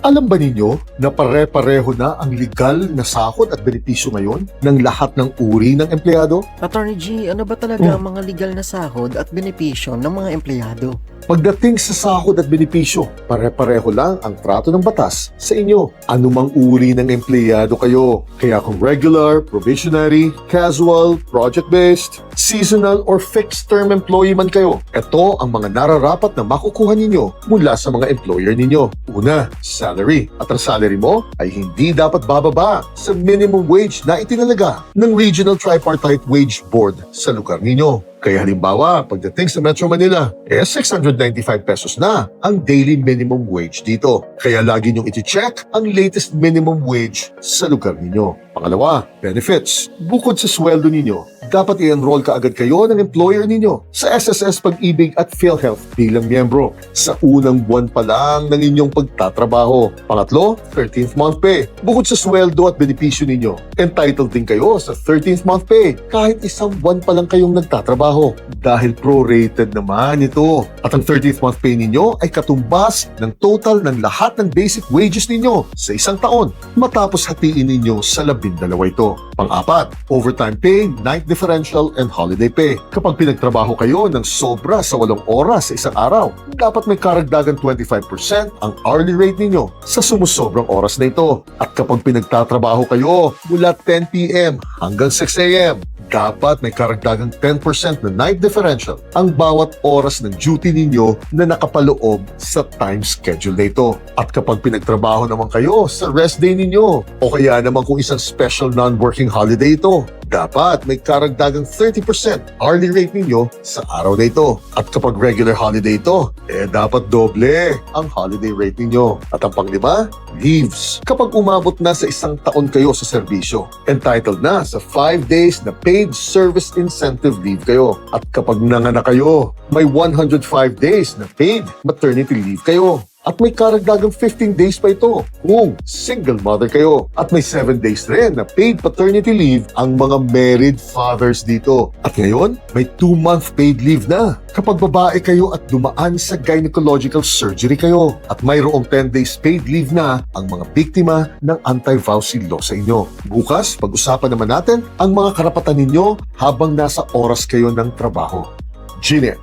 Alam ba ninyo na pare-pareho na ang legal na sahod at benepisyo ngayon ng lahat ng uri ng empleyado? Attorney G, ano ba talaga ang mga legal na sahod at benepisyo ng mga empleyado? Pagdating sa sahod at benepisyo, pare-pareho lang ang trato ng batas sa inyo. Anumang uri ng empleyado kayo. Kaya kung regular, probationary, casual, project-based, seasonal, or fixed-term employee man kayo, ito ang mga nararapat na makukuha ninyo mula sa mga employer ninyo. Una, salary. At ang salary mo ay hindi dapat bababa sa minimum wage na itinalaga ng Regional Tripartite Wage Board sa lugar ninyo. Kaya halimbawa, pagdating sa Metro Manila, 695 pesos na ang daily minimum wage dito. Kaya lagi niyong iti-check ang latest minimum wage sa lugar ninyo. Pangalawa, benefits. Bukod sa sweldo ninyo, dapat i-enroll ka agad kayo ng employer ninyo sa SSS Pag-ibig at PhilHealth bilang miyembro sa unang buwan pa lang ng inyong pagtatrabaho. Pangatlo, 13th month pay. Bukod sa sweldo at benepisyo ninyo, entitled din kayo sa 13th month pay kahit isang buwan pa lang kayong nagtatrabaho dahil prorated naman ito. At ang 13th month pay ninyo ay katumbas ng total ng lahat ng basic wages ninyo sa isang taon matapos hatiin ninyo sa 12 ito. Pang-apat, overtime pay, night differential, and holiday pay. Kapag pinagtrabaho kayo ng sobra sa 8 oras sa isang araw, dapat may karagdagan 25% ang hourly rate ninyo sa sumusobrang oras na ito. At kapag pinagtatrabaho kayo mula 10 p.m. hanggang 6 a.m., dapat may karagdagang 10% na night differential ang bawat oras ng duty ninyo na nakapaloob sa time schedule na ito. At kapag pinagtrabaho naman kayo sa rest day ninyo o kaya naman kung isang special non-working holiday ito, dapat may karagdagang 30% hourly rate ninyo sa araw na ito. At kapag regular holiday ito, dapat doble ang holiday rate ninyo. At ang panglima, leaves. Kapag umabot na sa isang taon kayo sa serbisyo, entitled na sa 5 days na paid service incentive leave kayo. At kapag nanganak kayo, may 105 days na paid maternity leave kayo. At may karagdagang 15 days pa ito kung single mother kayo. At may 7 days rin na paid paternity leave ang mga married fathers dito. At ngayon, may 2-month paid leave na kapag babae kayo at dumaan sa gynecological surgery kayo. At mayroong 10 days paid leave na ang mga biktima ng anti-VAUSI law sa inyo. Bukas, pag-usapan naman natin ang mga karapatan ninyo habang nasa oras kayo ng trabaho. Gine.